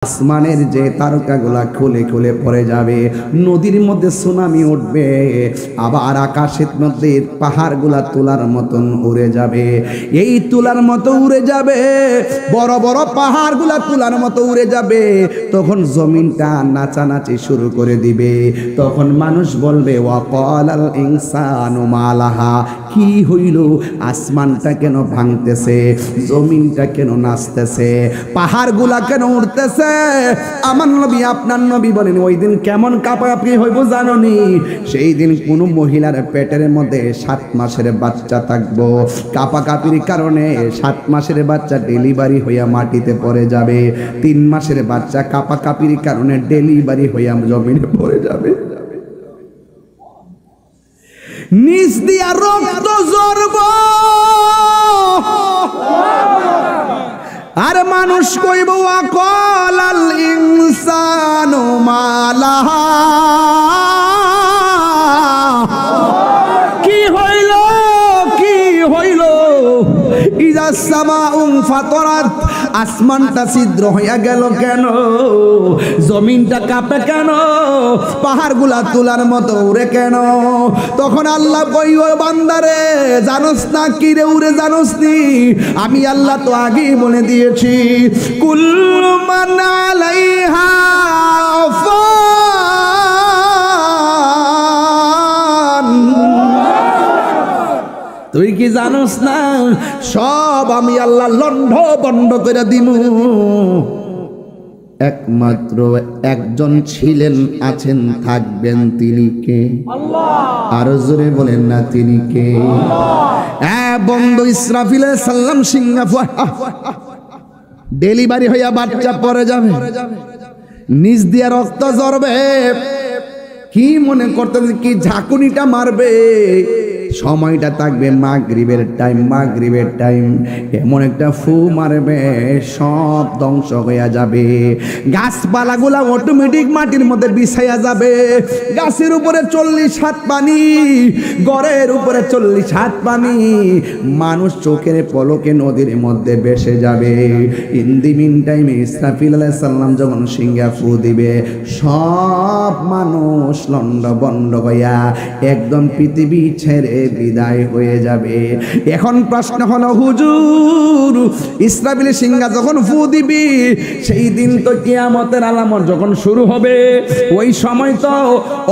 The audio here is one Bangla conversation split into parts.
আসমানের যে তারকাগুলা খুলে খুলে পড়ে যাবে, নদীর মধ্যে সুনামি উঠবে, আবার আকাশের মধ্যে পাহাড়গুলা তুলার মতন উড়ে যাবে। এই তুলার মতো উড়ে যাবে, বড় বড় পাহাড়গুলা তুলার মতো উড়ে যাবে। তখন জমিনটা নাচানাচি শুরু করে দিবে। তখন মানুষ বলবে ওয়াকালাল ইনসানু মালাহা, কি হইল? আসমানটা কেন ভাঙতেছে, জমিনটা কেন নাচতেছে, পাহাড়গুলা কেন উঠতেছে? আমার নবী আপনার নবী বলেন ওই দিন কেমন কাঁপাকাঁপি হইব জানোনি? সেই দিন কোন মহিলার পেটের মধ্যে 7 মাসের বাচ্চা থাকবো, কাঁপাকাঁপির কারণে 7 মাসের বাচ্চা ডেলিভারি হইয়া মাটিতে পড়ে যাবে। 3 মাসের বাচ্চা কাঁপাকাঁপির কারণে ডেলিভারি হইয়া জমিনে পড়ে যাবে। নিচ দিয়া রক্ত ঝরব, আর মানুষ কইব ওয়াকালাল ইনসানু মালাহা, কি হইল কি হইল? ইজা সামাউ ফাতরাত, আসমানটা ছিদ্র হইয়া গেল কেন? জমিনটা কাঁপে কেন? পাহাড়গুলা তুলার মতো উড়ে কেন? তখন আল্লাহ কই ও বান্দারে, জানোস না কি রে উড়ে জানোস নি? আমি আল্লাহ তো আগেই বলে দিয়েছি, কুল্লু মান আলাইহা ফান। তুই কি জানোস না সব আমি আল্লাহ লন্ড বন্ড করে দিমু। একমাত্র একজন ছিলেন, আছেন, থাকবেন, তিনি কে? আরো জোরে বলেন না, তিনি কে? বন্ধু ইসরাফিল আলাইহিস সালাম সিঙ্গাপুর ডেলিভারি হইয়া বাচ্চা পড়ে যাবে, নিচ দিয়ে রক্ত ঝরবে। কি মনে করতেন কি ঝাঁকুনিটা মারবে? সময়টা থাকবে মাগরিবের টাইম, মাগরিবের টাইম এমন একটা ফু মারবে, সব ধ্বংস হইয়া যাবে। গাছপালাগুলা অটোমেটিক মাটির মধ্যে বিছাইয়া যাবে। গাছের উপরে 40 হাত পানি, গড়ের উপরে 40 হাত পানি, মানুষ চোখের পলকে নদীর মধ্যে ভেসে যাবে। ইন দি মিন টাইমে ইসরাফিল আলাইহিস সালাম যখন সিংহা ফু দিবে, সব মানুষ লন্ড বন্ড হইয়া একদম পৃথিবী ছেড়ে বিদায় হয়ে যাবে। এখন প্রশ্ন হলো, হুজুর ইসরাফিল সিংহা যখন ফু দিবি, সেই দিন তো কিয়ামতের আলামত যখন শুরু হবে, ওই সময় তো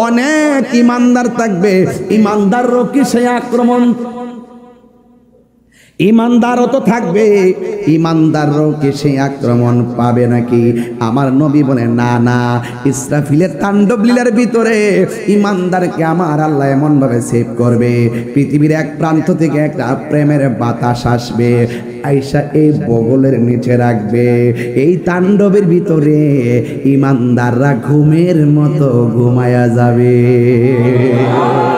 অনেক ইমানদার থাকবে। ইমানদারও কি সেই আক্রমণ? ইমানদারও তো থাকবে, ইমানদারও কি সেই আক্রমণ পাবে নাকি? আমার নবী বলে না না, ইসরাফিলের তাণ্ডব লীলার ভিতরে ইমানদারকে আমার আল্লাহ এমন ভাবে সেভ করবে, পৃথিবীর এক প্রান্ত থেকে একটা প্রেমের বাতাস আসবে, আইসা এই বগলের নিচে রাখবে। এই তাণ্ডবের ভিতরে ইমানদাররা ঘুমের মতো ঘুমায়া যাবে।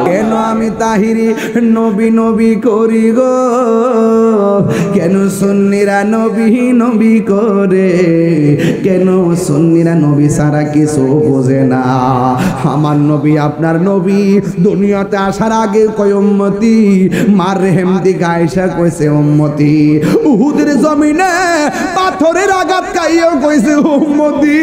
কেন আমি তাহিরি নবী নবী করি গো, কেন সুন্নিরা নবী নবী করে, কেন সুন্নিরা নবী ছাড়া কিছু বোঝে না? আমার নবী আপনার নবী দুনিয়াতে আসার আগে কয় উম্মতি, মার রেহেম দিকে আয়েশা কইছে উম্মতি, উহুদের জমিনে পাথরের আঘাত খাইও কইছে উম্মতি,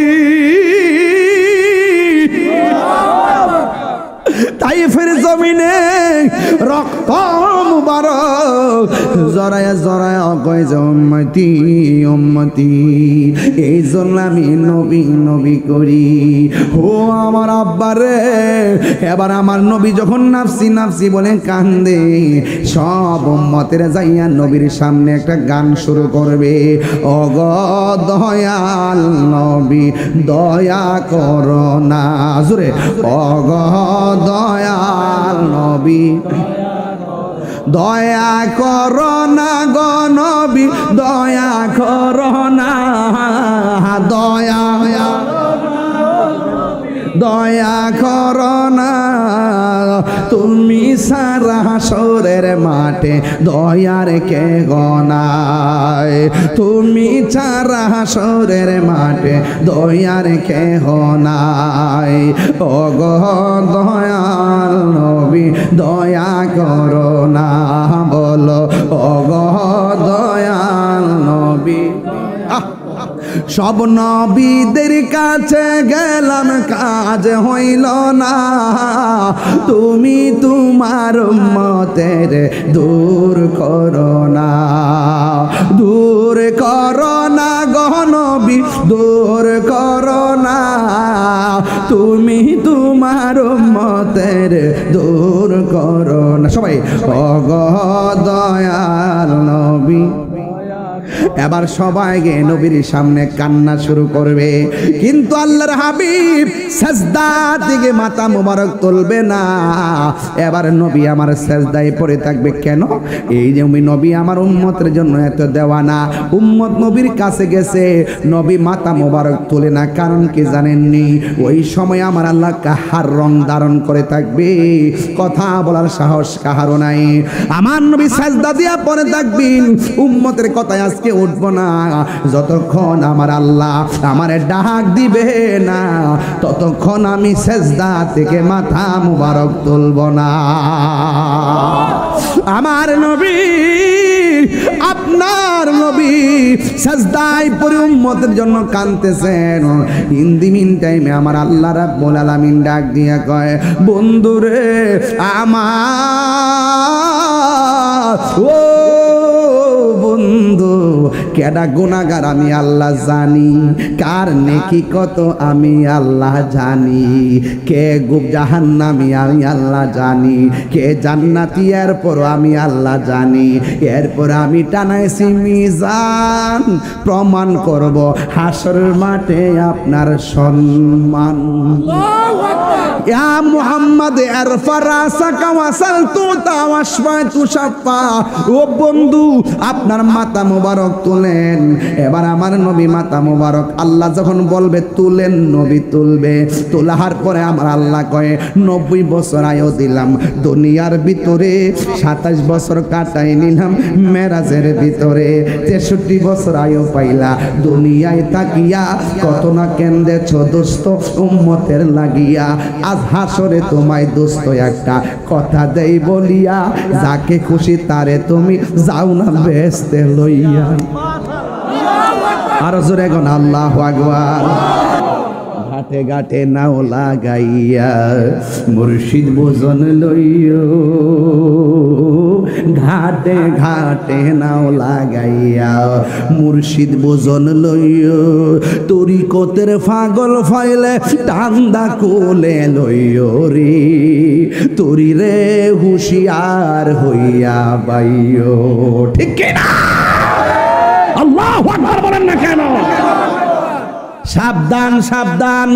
তাইফের জমিনে রক্ত মুবারক জড়ায়া জড়ায়া কইছে উম্মতি উম্মতি। এই জন্য আমি নবী নবী করি। ও আমার আব্বারে, এবার আমার নবী যখন নাফসি নাফসি বলে কান্দে, সব উম্মতের যাইয়া নবীর সামনে একটা গান শুরু করবে, ওগ দয়াল নবী দয়া করো না, জোরে ওগ দয়াল নবী দয়া করো না গো নবী দয়া করো না, দয়া দয়া করো না, তুমি সারা হাসরের মাঠে দয়ার কে গনায়, তুমি সারা হাসরের মাঠে দয়ার কে গনায়, ও গো দয়াল নবী দয়া করো না, বলো ও গো দয়াল নবী। সব নবীদের কাছে গেলাম কাজ হইল না, তুমি তোমার উম্মতের দূর করো না, দূর করো না গো নবী, দূর করো না, তুমি তোমার উম্মতের দূর করো না। সবাই ওগো দয়াল নবী। এবার সবাই গিয়ে নবীর সামনে কান্না শুরু করবে, কিন্তু আল্লাহর হাবিব সাজদা থেকে মাথা মোবারক তুলবে না। এবার নবী আমার সাজদায় পড়ে থাকবে। কেন? এই যে নবী আমার উম্মতের জন্য এত দেওয়ানা, উম্মত নবীর কাছে গেছে, নবী মাথা মোবারক তোলে না। কারণ কি জানেননি? ওই সময় আমার আল্লাহ কাহার রং ধারণ করে থাকবে, কথা বলার সাহস কাহারও নাই। আমার নবী সাজদা দিয়া পড়ে থাকবেন, উম্মতের কথায় আজকে উঠব না যতক্ষণ আমার আল্লাহ আমারে ডাক দিবে না, ততক্ষণ আমি সেজদা থেকে মাথা মুবারক তুলব না। আমার নবী, আপনার নবী সাজদায় পড়ে উম্মতের জন্য কাঁদতেছেন। ইন দি মিন টাইমে আমার আল্লাহ রাব্বুল আলামিন ডাক দিয়া কয়, বন্ধুরে আমার, ও বন্ধু, কেডা গুনাহগার আমি আল্লাহ জানি, কার নেকি কত আমি আল্লাহ জানি, কে জাহান্নামী আমি আল্লাহ জানি, কে জান্নাতি এরপর আমি আল্লাহ জানি। এরপর আমি টানাইছি মিজান, প্রমাণ করব হাসরের মাঠে আপনার সম্মান। ইয়া মুহাম্মদ ইরফা রাসাকা ওয়াসাল তুতা ওয়াশফা তুশাফা। ও বন্ধু, আপনার মাথা মোবারক তুলেন। এবার আমার নবী মাথা মোবারক আল্লাহ যখন বলবে তুলেন, নবী তুলবে। তোলার পরে আমার আল্লাহ কয়ে 90 বছর আয়ু দিলাম দুনিয়ার ভিতরে, 27 বছর কাটাই নিলাম মেরাজের ভিতরে, 63 বছর আয়ু পাইলা দুনিয়ায় তাকিয়া, কত না কেন্দেছ দোস্ত উম্মতের লাগিয়া। আজ হাসরে তোমায় দোস্ত একটা কথা দেই বলিয়া, যাকে খুশি তারে তুমি যাও না বেহেশতে লইয়া। আর জোরে গন আল্লাহু আকবার। ঘাটে ঘাটে নাও লাগাইয়া মুর্শিদ ভোজন লইও, ঘাটে ঘাটে নাও লাগাইয়া মুর্শিদ ভোজন লইও, তরিকতের পাগল ফাইলে টান্দা কোলে লইও রে, তরি রে হুশিয়ার হইয়া বাইও। ঠিক কিনা? আল্লাহু আকবার বলেন না কেন? সাবধান সাবধান,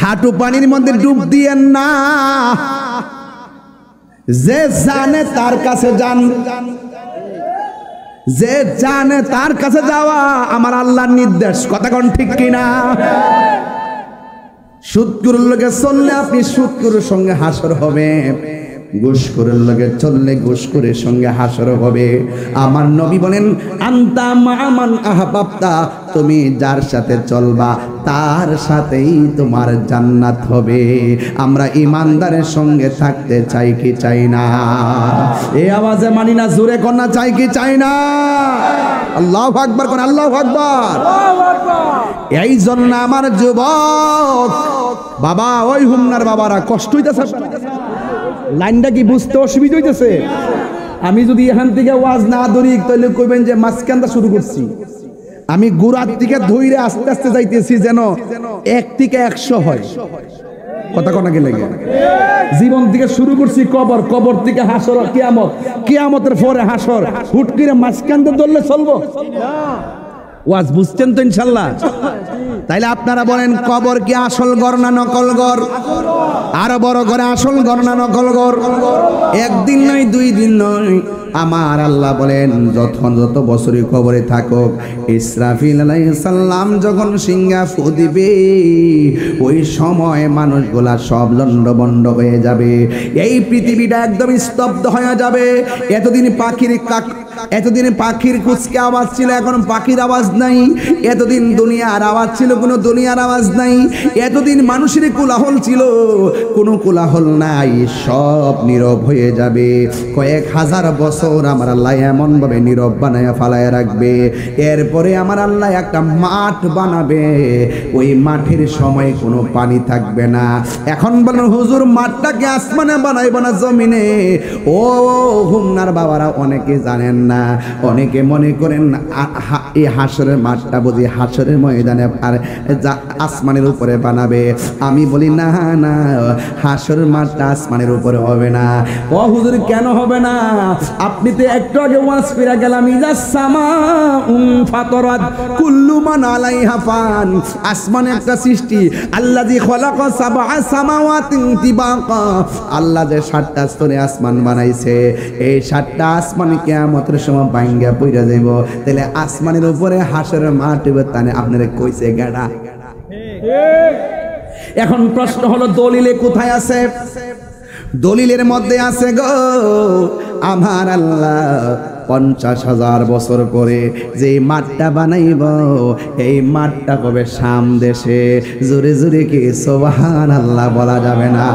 হাঁটু পানির মধ্যে ডুব দিয়েন না। যে জানে তার কাছে যান, যে জানে তার কাছে যাওয়া আমার আল্লাহর নির্দেশ। কথা কোন ঠিক কিনা? সুদকুরের লোকে চললে আপনি সুদকুরের সঙ্গে হাসর হবে, ঘুষখোরের লগে চললে ঘুষখোরের সঙ্গে হাসর হবে। আমার নবী বলেন, আনতা মা'মান আহবাবতা, তুমি যার সাথে চলবা তার সাথেই তোমার জান্নাত হবে। আমরা ইমানদারের সঙ্গে থাকতে চাই কি চাই না? এই আওয়াজে মানি না, জোরে কন্যা চাই কি চাই না? আল্লাহু আকবার কোন, আল্লাহু আকবার। এই জন্য আমার যুবক বাবা, ওই হুমনার বাবারা কষ্ট হইতেছে, লাইনটা কি বুঝতে অসুবিধা হইতেছে? আমি যদি এখান থেকে ওয়াজ না ধরি তাহলে কইবেন যে মাঝখানটা শুরু করছি। আমি গোড়ার থেকে ধইরে আস্তে আস্তে যাইতেছি যেন 1 থেকে 100 হয়। কথা কোনা কি লাগে? জীবন থেকে শুরু করছি কবর, কবর থেকে হাসর, কিয়ামত, কিয়ামতের পরে হাসর। হুট করে মাঝখানটা ধরলে চলবো? ওয়াজ বুঝছেন তো ইনশাআল্লাহ? তাইলে আপনারা বলেন, কবর কি আসল ঘর না নকল ঘর? আরো বড় করে আসল ঘর না নকল ঘর? একদিন নয়, 2 দিন নয়, আমার আল্লাহ বলেন যত বছরই কবরে থাকুক, ইসরাফিল আলাইহিস সালাম যখন সিংহা ফু দিবে, ওই সময় মানুষগুলা সব লন্ডভন্ড হয়ে যাবে। এই পৃথিবীটা একদম স্তব্ধ হয়ে যাবে। এতদিন পাখির এতদিন পাখির কুচকে আওয়াজ ছিল, এখন পাখির আওয়াজ নাই। এতদিন দুনিয়ার আওয়াজ ছিল, কোনো দুনিয়ার আওয়াজ নাই। এতদিন মানুষের কোলাহল ছিল, কোনো কোলাহল নাই। সব নীরব হয়ে যাবে। কয়েক হাজার বছর আমার আল্লাহ এমন ভাবে নীরব বানায় ফালায় রাখবে। এরপরে আমার আল্লাহ একটা মাঠ বানাবে, ওই মাঠের সময় কোনো পানি থাকবে না। এখন বলেন হুজুর মাঠটাকে আসমানে বানাইব না জমিনে? ও হুমনার বাবারা অনেকে জানেন না, অনেকে মনে করেন এই হাসরের মাঠটা বুঝি হাসরের ময়দানে আর আসমানের উপরে বানাবে। আমি বলি না না, হাসরের মাঠটা আসমানের উপরে হবে না। ও হুজুর কেন হবে না? আপনি তো একটু আগে ওয়াজ ফিরা গেলাম, ইজাস সামাউন ফাতরাত কুল্লু মান আলাইহা ফান। আসমানে একটা সৃষ্টি, আল্লাযী খালাকা সাবআ সামাওয়াতিন তিবাকা। আল্লাহ যে 7টা স্তরে আসমান বানাইছে, এই 7টা আসমান কিয়ামতের সময় ভাঙ্গা পইরা যাইব। তাহলে আসমানের উপরে হাসরের মাঠ তানে আপনারে কইছে গাড়া। এখন প্রশ্ন হলো দলিলে কোথায় আছে? দলিলের মধ্যে আছে গো আমার আল্লাহ 50,000 বছর পরে যে মাঠটা বানাইব, এই মাঠটা কবে শাম দেশে। জোরে জোরে কি সুবহানাল্লাহ বলা যাবে না?